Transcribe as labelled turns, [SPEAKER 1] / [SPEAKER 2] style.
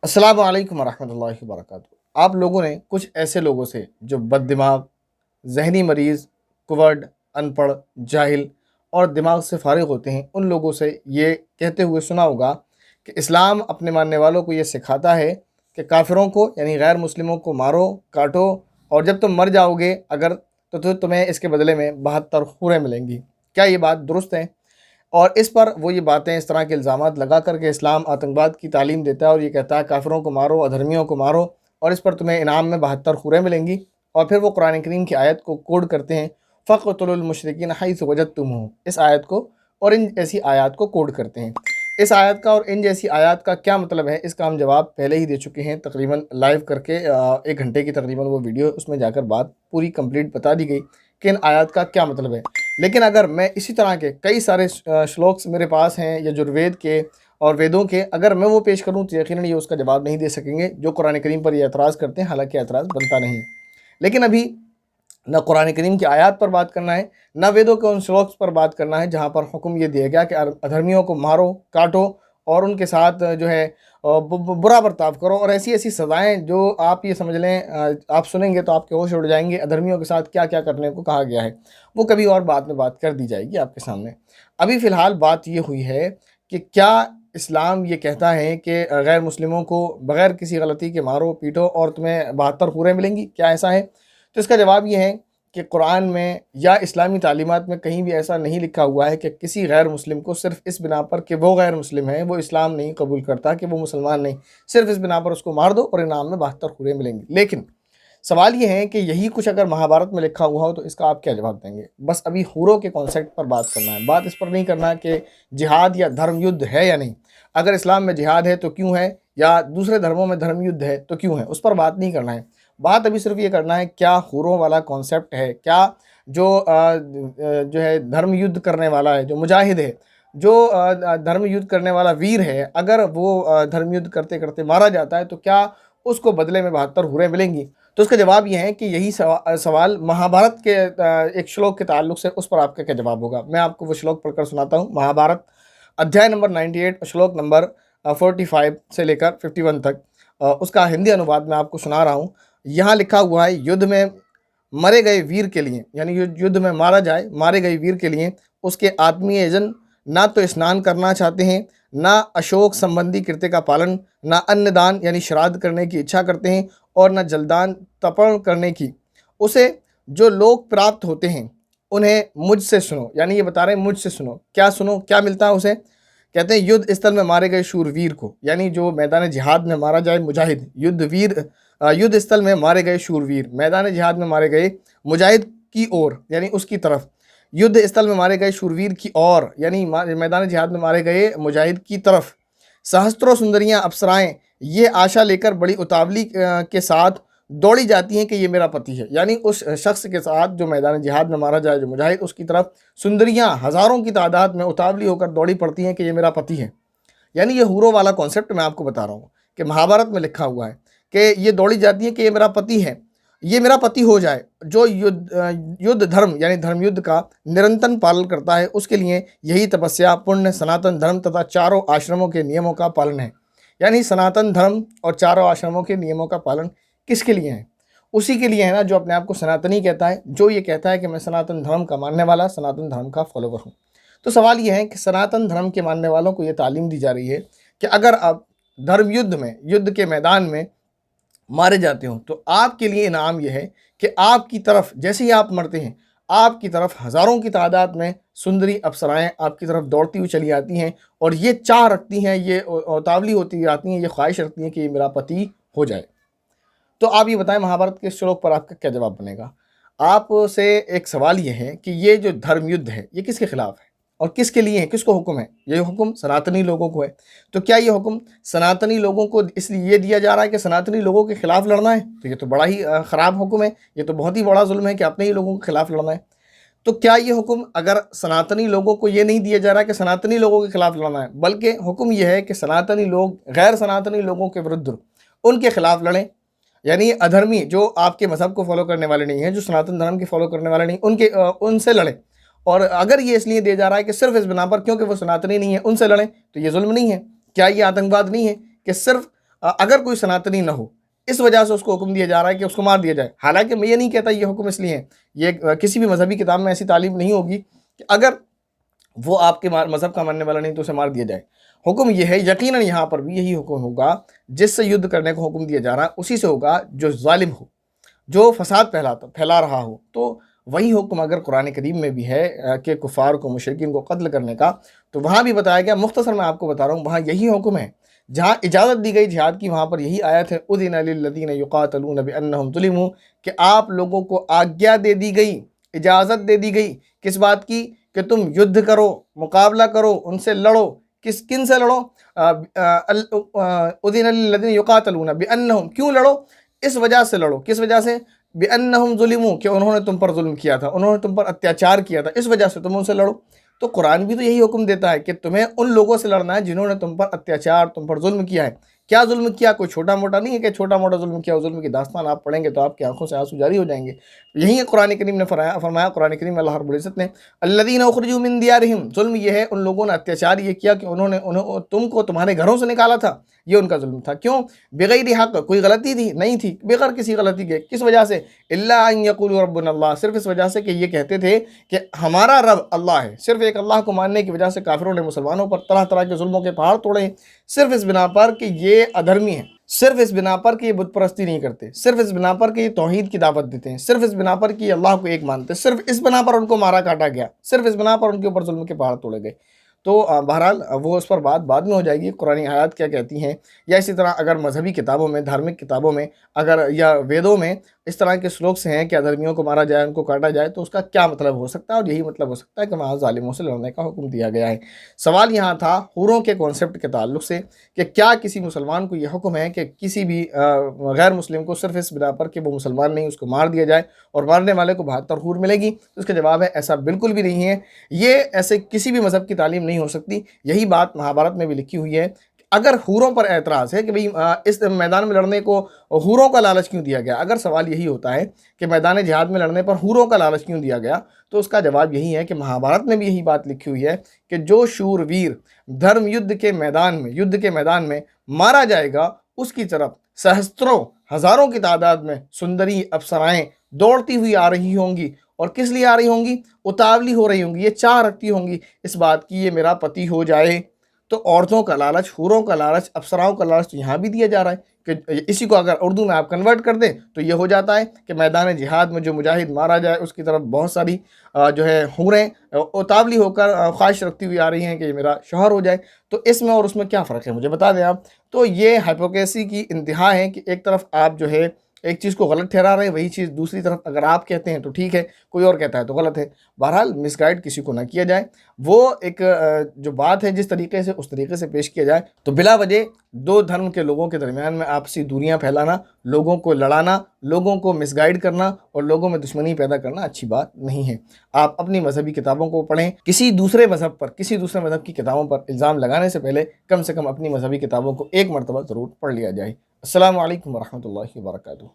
[SPEAKER 1] अस्सलामु अलैकुम वरहमतुल्लाहि वबरकातुहू। आप लोगों ने कुछ ऐसे लोगों से जो बददिमाग, ज़हनी मरीज़, कुवर्ड, अनपढ़, जाहिल और दिमाग से फ़ारिग होते हैं, उन लोगों से ये कहते हुए सुना होगा कि इस्लाम अपने मानने वालों को ये सिखाता है कि काफ़िरों को यानी गैर मुस्लिमों को मारो, काटो और जब तुम मर जाओगे अगर तो तुम्हें इसके बदले में 72 हूरें मिलेंगी। क्या ये बात दुरुस्त है? और इस पर वो ये बातें इस तरह के इल्ज़ामात लगा कर के इस्लाम आतंकवाद की तालीम देता है और ये कहता है काफ़िरों को मारो, अधर्मियों को मारो और इस पर तुम्हें इनाम में 72 हूरें मिलेंगी। और फिर वो कुरान करीम की आयत को कोड करते हैं, फ़क़्तुलुल मुशरिकीन हैसु वजदतुमूहुम, इस आयत को और इन जैसी आयत को कोड करते हैं। इस आयत का और इन जैसी आयत का क्या मतलब है, इसका हम जवाब पहले ही दे चुके हैं तकरीबन लाइव करके 1 घंटे की तकरीबन वो वीडियो, उसमें जाकर बात पूरी कंप्लीट बता दी गई कि इन आयत का क्या मतलब है। लेकिन अगर मैं इसी तरह के कई सारे श्लोक्स मेरे पास हैं यजुर्वेद के और वेदों के, अगर मैं वो पेश करूँ तो यकीनन ये उसका जवाब नहीं दे सकेंगे जो कुरान करीम पर ये एतराज़ करते हैं, हालांकि एतराज़ बनता नहीं। लेकिन अभी न कुरान करीम की आयत पर बात करना है, न वेदों के उन श्लोक्स पर बात करना है जहाँ पर हुक्म ये दिया गया कि अधर्मियों को मारो, काटो और उनके साथ जो है बुरा बर्ताव करो और ऐसी ऐसी सज़ाएँ जो आप ये समझ लें, आप सुनेंगे तो आपके होश उड़ जाएंगे। अधर्मियों के साथ क्या क्या करने को कहा गया है वो कभी और बाद में बात कर दी जाएगी आपके सामने। अभी फ़िलहाल बात ये हुई है कि क्या इस्लाम ये कहता है कि गैर मुस्लिमों को बग़ैर किसी गलती के मारो, पीटो और तुम्हें 72 हूरें मिलेंगी, क्या ऐसा है? तो इसका जवाब ये है कि कुरान में या इस्लामी तालीमात में कहीं भी ऐसा नहीं लिखा हुआ है कि किसी गैर मुस्लिम को सिर्फ़ इस बिना पर कि वो गैर मुस्लिम है, वो इस्लाम नहीं कबूल करता, कि वो मुसलमान नहीं, सिर्फ़ इस बिना पर उसको मार दो और इनाम में 72 हूरें मिलेंगी। लेकिन सवाल ये है कि यही कुछ अगर महाभारत में लिखा हुआ हो तो इसका आप क्या जवाब देंगे? बस अभी हूरों के कॉन्सेप्ट पर बात करना है, बात इस पर नहीं करना है कि जिहाद या धर्म युद्ध है या नहीं। अगर इस्लाम में जिहाद है तो क्यों है, या दूसरे धर्मों में धर्म युद्ध है तो क्यों है, उस पर बात नहीं करना है। बात अभी सिर्फ ये करना है क्या हूरों वाला कॉन्सेप्ट है, क्या जो जो है धर्म युद्ध करने वाला है, जो मुजाहिद है, जो धर्म युद्ध करने वाला वीर है, अगर वो धर्म युद्ध करते करते मारा जाता है तो क्या उसको बदले में 72 हूरें मिलेंगी? तो उसका जवाब ये है कि यही सवाल महाभारत के एक श्लोक के ताल्लुक से, उस पर आपका क्या जवाब होगा। मैं आपको वो श्लोक पढ़कर सुनाता हूँ। महाभारत अध्याय नंबर 98 श्लोक नंबर 45 से लेकर 51 तक उसका हिंदी अनुवाद मैं आपको सुना रहा हूँ। यहाँ लिखा हुआ है, युद्ध में मरे गए वीर के लिए, यानी युद्ध में मारा जाए मारे गए वीर के लिए उसके आत्मीय जन ना तो स्नान करना चाहते हैं, ना अशोक संबंधी कृत्य का पालन, ना अन्नदान यानी श्राद्ध करने की इच्छा करते हैं और न जलदान तर्पण करने की। उसे जो लोग प्राप्त होते हैं उन्हें मुझसे सुनो, यानी ये बता रहे हैं मुझसे सुनो। क्या सुनो, क्या मिलता है उसे? कहते हैं युद्ध स्थल में मारे गए शूरवीर को, यानी जो मैदान जिहाद में मारा जाए मुजाहिद, युद्ध स्थल में मारे गए शूरवीर, मैदान जिहाद में मारे गए मुजाहिद की ओर यानी उसकी तरफ, युद्ध स्थल में मारे गए शूरवीर की ओर यानी मैदान जिहाद में मारे गए मुजाहिद की तरफ सहस्त्रों सुंदरियां अप्सराएं ये आशा लेकर बड़ी उतावली के साथ दौड़ी जाती हैं कि ये मेरा पति है, यानी उस शख्स के साथ जो मैदान जिहाद में मारा जाए जो मुजाहिद, उसकी तरफ सुंदरियां हज़ारों की तादाद में उतावली होकर दौड़ी पड़ती हैं कि ये मेरा पति है। यानी ये हूरों वाला कॉन्सेप्ट मैं आपको बता रहा हूँ कि महाभारत में लिखा हुआ है कि ये दौड़ी जाती है कि ये मेरा पति है, ये मेरा पति हो जाए। जो युद्ध धर्म यानी धर्म युद्ध का निरंतर पालन करता है उसके लिए यही तपस्या, पुण्य, सनातन धर्म तथा चारों आश्रमों के नियमों का पालन है। यानी सनातन धर्म और चारों आश्रमों के नियमों का पालन किसके लिए है? उसी के लिए है ना जो अपने आप को सनातनी कहता है, जो ये कहता है कि मैं सनातन धर्म का मानने वाला, सनातन धर्म का फॉलोवर हूँ। तो सवाल ये है कि सनातन धर्म के मानने वालों को ये तालीम दी जा रही है कि अगर आप धर्म युद्ध में, युद्ध के मैदान में मारे जाते हो तो आपके लिए इनाम यह है कि आपकी तरफ जैसे ही आप मरते हैं, आपकी तरफ हज़ारों की तादाद में सुंदरी अप्सराएं आपकी तरफ दौड़ती हुई चली आती हैं और ये चाह रखती हैं, ये उतावली होती आती हैं, ये ख्वाहिश रखती हैं कि ये मेरा पति हो जाए। तो आप ये बताएं महाभारत के श्लोक पर आपका क्या जवाब बनेगा? आपसे एक सवाल ये है कि ये जो धर्म युद्ध है ये किसके खिलाफ है और किसके लिए है, किसको हुक्म है? ये हुक्म सनातनी लोगों को है। तो क्या ये हुक्म सनातनी लोगों को इसलिए ये दिया जा रहा है कि सनातनी लोगों के खिलाफ लड़ना है? तो ये तो बड़ा ही ख़राब हुक्म है, ये तो बहुत ही बड़ा जुल्म है कि अपने ही लोगों के खिलाफ लड़ना है। तो क्या ये हुक्म अगर सनातनी लोगों को ये नहीं दिया जा रहा है कि सनातनी लोगों के खिलाफ लड़ना है, बल्कि हुक्म ये है कि सनातनी लोग गैर सनातनी लोगों के विरुद्ध उनके खिलाफ लड़ें, यानी अधर्मी जो आपके मज़हब को फॉलो करने वाले नहीं हैं, जो सनातन धर्म के फॉलो करने वाले नहीं, उनसे लड़ें। और अगर ये इसलिए दिया जा रहा है कि सिर्फ इस बिना पर क्योंकि वो सनातनी नहीं है उनसे लड़ें, तो ये जुल्म नहीं है? क्या ये आतंकवाद नहीं है कि सिर्फ अगर कोई सनातनी न हो, इस वजह से उसको हुक्म दिया जा रहा है कि उसको मार दिया जाए। हालांकि मैं ये नहीं कहता ये हुक्म इसलिए है, ये किसी भी मजहबी किताब में ऐसी तालीम नहीं होगी कि अगर वो आपके मजहब का मानने वाला नहीं तो उसे मार दिया जाए। हुक्म यह है, यकीनन यहाँ पर भी यही हुक्म होगा, जिससे युद्ध करने को हुक्म दिया जा रहा है उसी से होगा जो जालिम हो, जो फसाद फैला रहा हो। तो वही हुक्म अगर कुरान करीम में भी है कि कुफार को, मुशरिकीन को कत्ल करने का, तो वहाँ भी बताया गया। मुख्तसर मैं आपको बता रहा हूँ, वहाँ यही हुक्म है। जहाँ इजाज़त दी गई जिहाद की, वहाँ पर यही आयत है, उज़िन लिल्लज़ीना युक़ातलूना बिअन्नहुम ज़ुलिमू, कि आप लोगों को आज्ञा दे दी गई, इजाज़त दे दी गई किस बात की, कि तुम युद्ध करो, मुकाबला करो, उनसे लड़ो। किन से लड़ो? उज़िन लिल्लज़ीना युक़ातलूना बिअन्नहुम, क्यों लड़ो? इस वजह से लड़ो। किस वजह से? बिअन्नहुम ज़ुलिमू, कि उन्होंने तुम पर जुल्म किया था, उन्होंने तुम पर अत्याचार किया था, इस वजह से तुम उनसे लड़ो। तो कुरान भी तो यही हुक्म देता है कि तुम्हें उन लोगों से लड़ना है जिन्होंने तुम पर अत्याचार, तुम पर जुल्म किया है। क्या जुल्म किया? कोई छोटा मोटा नहीं है कि छोटा मोटा जुल्म किया। जुल्म की दास्तान आप पढ़ेंगे तो आपकी आंखों से आंसू जारी हो जाएंगे। यही है कुरान करीम ने फरमाया, कुरान करीम में अल्लाह रब्बुल इज़्ज़त ने, अल्लज़ीना उख़रिजू मिन दियारिहिम, जुल्म ये है उन लोगों ने अत्याचार ये किया कि उन्होंने तुमको तुम्हारे घरों से निकाला था, ये उनका जुल्म था। क्यों? बिगैर हक़, कोई गलती थी नहीं थी, बगैर किसी गलती के। किस वजह से? इल्ला अन यक़ूलू रब्बुना अल्लाह, सिर्फ इस वजह से कि ये कहते थे कि हमारा रब अल्लाह है। सिर्फ एक अल्लाह को मानने की वजह से काफिरों ने मुसलमानों पर तरह तरह के जुल्मों के पहाड़ तोड़े, सिर्फ इस बिना पर कि ये अधर्मी है, सिर्फ इस बिना पर कि ये बुत परस्ती नहीं करते, सिर्फ इस बिना पर कि ये तौहीद की दावत देते हैं, सिर्फ इस बिना पर कि अल्लाह को एक मानते, सिर्फ इस बिना पर उनको मारा काटा गया, सिर्फ इस बिना पर उनके ऊपर जुल्म के पहाड़ तोड़े गए। तो बहरहाल वो उस पर बात बाद में हो जाएगी, कुरानी आयत क्या कहती हैं, या इसी तरह अगर मजहबी किताबों में, धार्मिक किताबों में, अगर या वेदों में इस तरह के श्लोक से हैं कि अधर्मियों को मारा जाए, उनको काटा जाए, तो उसका क्या मतलब हो सकता है? और यही मतलब हो सकता है कि वहाँ जालिमों से लड़ने का हुक्म दिया गया है। सवाल यहाँ था हुरों के कॉन्सेप्ट के ताल्लुक से कि क्या किसी मुसलमान को यह हुक्म है कि किसी भी गैर मुस्लिम को सिर्फ इस बिना पर कि वो मुसलमान नहीं उसको मार दिया जाए और मारने वाले को 72 हूर मिलेगी? तो उसका जवाब है ऐसा बिल्कुल भी नहीं है। ये ऐसे किसी भी मज़हब की तालीम नहीं हो सकती। यही बात महाभारत में भी लिखी हुई है। अगर हूरों पर एतराज़ है कि भाई इस मैदान में लड़ने को हूरों का लालच क्यों दिया गया, अगर सवाल यही होता है कि मैदान जिहाद में लड़ने पर हूरों का लालच क्यों दिया गया, तो उसका जवाब यही है कि महाभारत में भी यही बात लिखी हुई है कि जो शूरवीर धर्म युद्ध के मैदान में मारा जाएगा, उसकी तरफ सहस्त्रों हज़ारों की तादाद में सुंदरी अप्सराएं दौड़ती हुई आ रही होंगी। और किस लिए आ रही होंगी? उतावली हो रही होंगी, ये चाह रखती होंगी इस बात की ये मेरा पति हो जाए। तो औरतों का लालच, हूरों का लालच, अप्सराओं का लालच तो यहाँ भी दिया जा रहा है कि इसी को अगर उर्दू में आप कन्वर्ट कर दें तो ये हो जाता है कि मैदान जिहाद में जो मुजाहिद मारा जाए उसकी तरफ बहुत सारी जो है हूरें उतावली होकर ख्वाहिश रखती हुई आ रही हैं कि ये मेरा शौहर हो जाए। तो इसमें और उसमें क्या फ़र्क है, मुझे बता दें आप। तो ये हाइपोक्रेसी की इंतहा है कि एक तरफ आप जो है एक चीज़ को गलत ठहरा रहे हैं, वही चीज़ दूसरी तरफ अगर आप कहते हैं तो ठीक है, कोई और कहता है तो गलत है। बहरहाल मिसगाइड किसी को ना किया जाए। वो एक जो बात है जिस तरीके से उस तरीके से पेश किया जाए। तो बिला वजह दो धर्म के लोगों के दरमियान में आपसी दूरियां फैलाना, लोगों को लड़ाना, लोगों को मिसगाइड करना और लोगों में दुश्मनी पैदा करना अच्छी बात नहीं है। आप अपनी मजहबी किताबों को पढ़ें। किसी दूसरे मजहब पर, किसी दूसरे मजहब की किताबों पर इल्ज़ाम लगाने से पहले कम से कम अपनी मजहबी किताबों को एक मरतबा ज़रूर पढ़ लिया जाए। अस्सलामु अलैकुम वरहमतुल्लाहि वबरकातुहू।